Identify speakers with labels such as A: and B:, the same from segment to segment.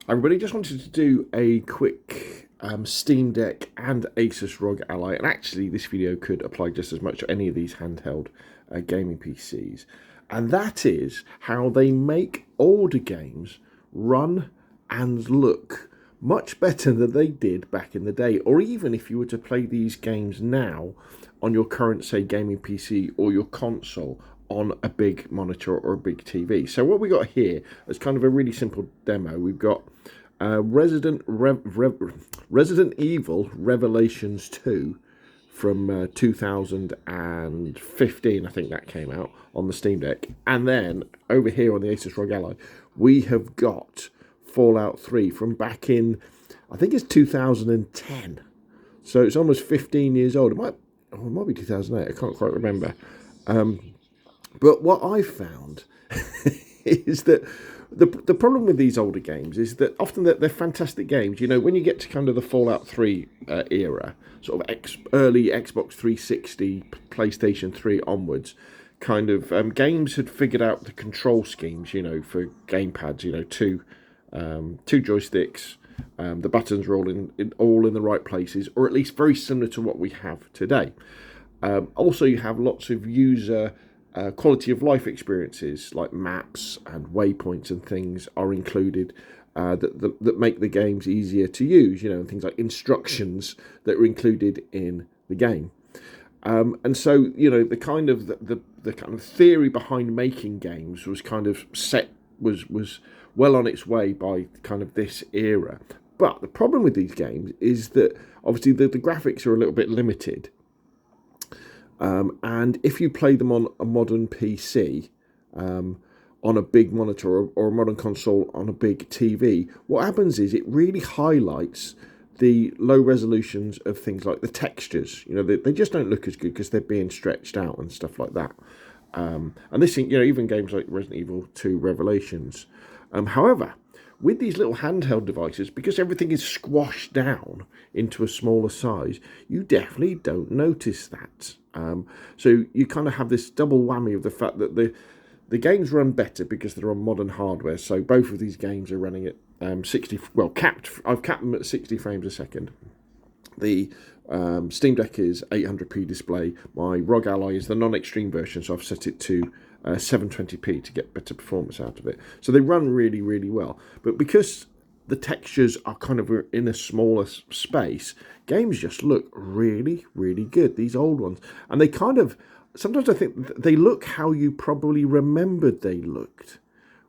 A: Everybody, just wanted to do a quick Steam Deck and Asus ROG Ally, and actually this video could apply just as much to any of these handheld gaming PCs, and that is how they make older games run and look much better than they did back in the day, or even if you were to play these games now on your current, say, gaming PC or your console on a big monitor or a big TV. So what we got here is kind of a really simple demo. We've got Resident Evil Revelations 2 from 2015, I think that came out on the Steam Deck. And then over here on the Asus ROG Ally, we have got Fallout 3 from back in, I think it's 2010. So it's almost 15 years old. It might be 2008. I can't quite remember. But what I found is that the problem with these older games is that often they're fantastic games. You know, when you get to kind of the Fallout 3 era, sort of early Xbox 360, PlayStation 3 onwards, kind of games had figured out the control schemes, you know, for gamepads, you know, two joysticks, the buttons are all in the right places, or at least very similar to what we have today. Also, you have lots of user quality of life experiences like maps and waypoints and things are included that make the games easier to use, you know, and things like instructions that are included in the game. And so, you know, the kind of theory behind making games was kind of was well on its way by kind of this era. But the problem with these games is that obviously the graphics are a little bit limited. And if you play them on a modern PC, on a big monitor or a modern console on a big TV, what happens is it really highlights the low resolutions of things like the textures. You know, they just don't look as good because they're being stretched out and stuff like that. And this, you know, even games like Resident Evil 2 Revelations. However, with these little handheld devices, because everything is squashed down into a smaller size, you definitely don't notice that. So you kind of have this double whammy of the fact that the games run better because they're on modern hardware. So both of these games are running at 60. Well, I've capped them at 60 frames a second. The Steam Deck is 800p display. My ROG Ally is the non-extreme version, so I've set it to 720p to get better performance out of it. So they run really, really well. But because the textures are kind of in a smaller space, games just look really, really good, these old ones. And they kind of, sometimes I think they look how you probably remembered they looked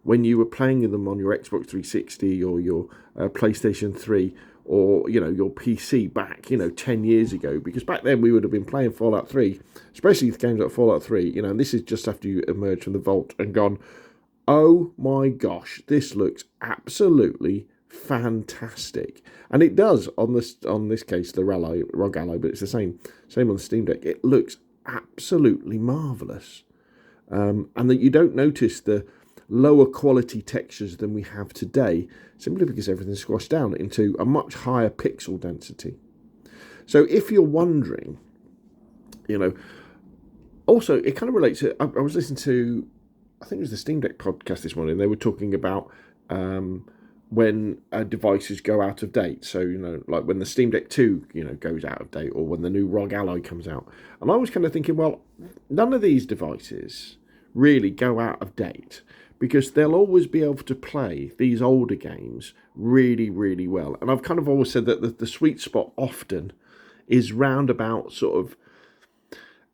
A: when you were playing them on your Xbox 360 or your PlayStation 3 or, you know, your PC back, you know, 10 years ago. Because back then we would have been playing Fallout 3, especially games like Fallout 3, you know, and this is just after you emerge from the vault and gone, oh my gosh, this looks absolutely fantastic. And it does on this case, the ROG Ally, but it's the same on the Steam Deck. It looks absolutely marvellous. And that you don't notice the lower quality textures than we have today, simply because everything's squashed down into a much higher pixel density. So if you're wondering, you know, also it kind of relates to, I was listening to, I think it was the Steam Deck podcast this morning. They were talking about when devices go out of date. So, you know, like when the Steam Deck 2, you know, goes out of date, or when the new ROG Ally comes out. And I was kind of thinking, well, none of these devices really go out of date, because they'll always be able to play these older games really, really well. And I've kind of always said that the sweet spot often is round about sort of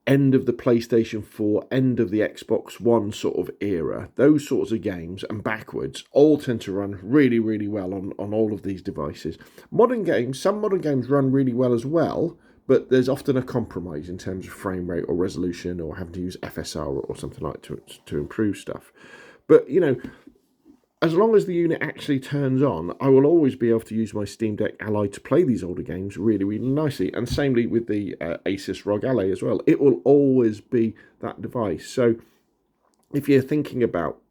A: end of the PlayStation 4, end of the Xbox One sort of era. Those sorts of games and backwards all tend to run really, really well on all of these devices. Some modern games run really well as well, but there's often a compromise in terms of frame rate or resolution, or having to use FSR or something like to improve stuff. But, you know, as long as the unit actually turns on, I will always be able to use my Steam Deck Ally to play these older games really, really nicely. And samely with the Asus ROG Ally as well. It will always be that device. So if you're thinking about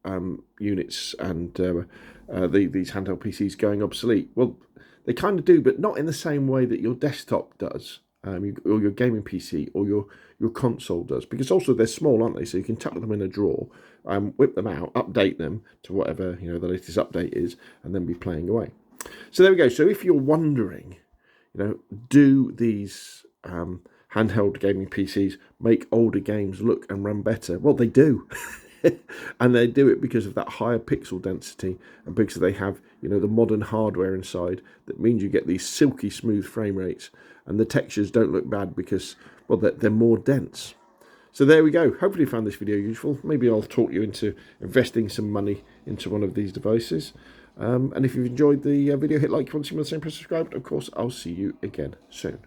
A: units and these handheld PCs going obsolete, well, they kind of do, but not in the same way that your desktop does. or your gaming PC or your console does, because also they're small, aren't they? So you can tuck them in a drawer, whip them out, update them to whatever the latest update is, and then be playing away. So there we go. So if you're wondering, do these handheld gaming PCs make older games look and run better? Well, they do. And they do it because of that higher pixel density, and because they have the modern hardware inside that means you get these silky smooth frame rates, and the textures don't look bad because, well, they're more dense. So there we go. Hopefully you found this video useful. Maybe I'll talk you into investing some money into one of these devices. And if you've enjoyed the video, hit like if you want to see more of the same, press subscribe. Of course, I'll see you again soon.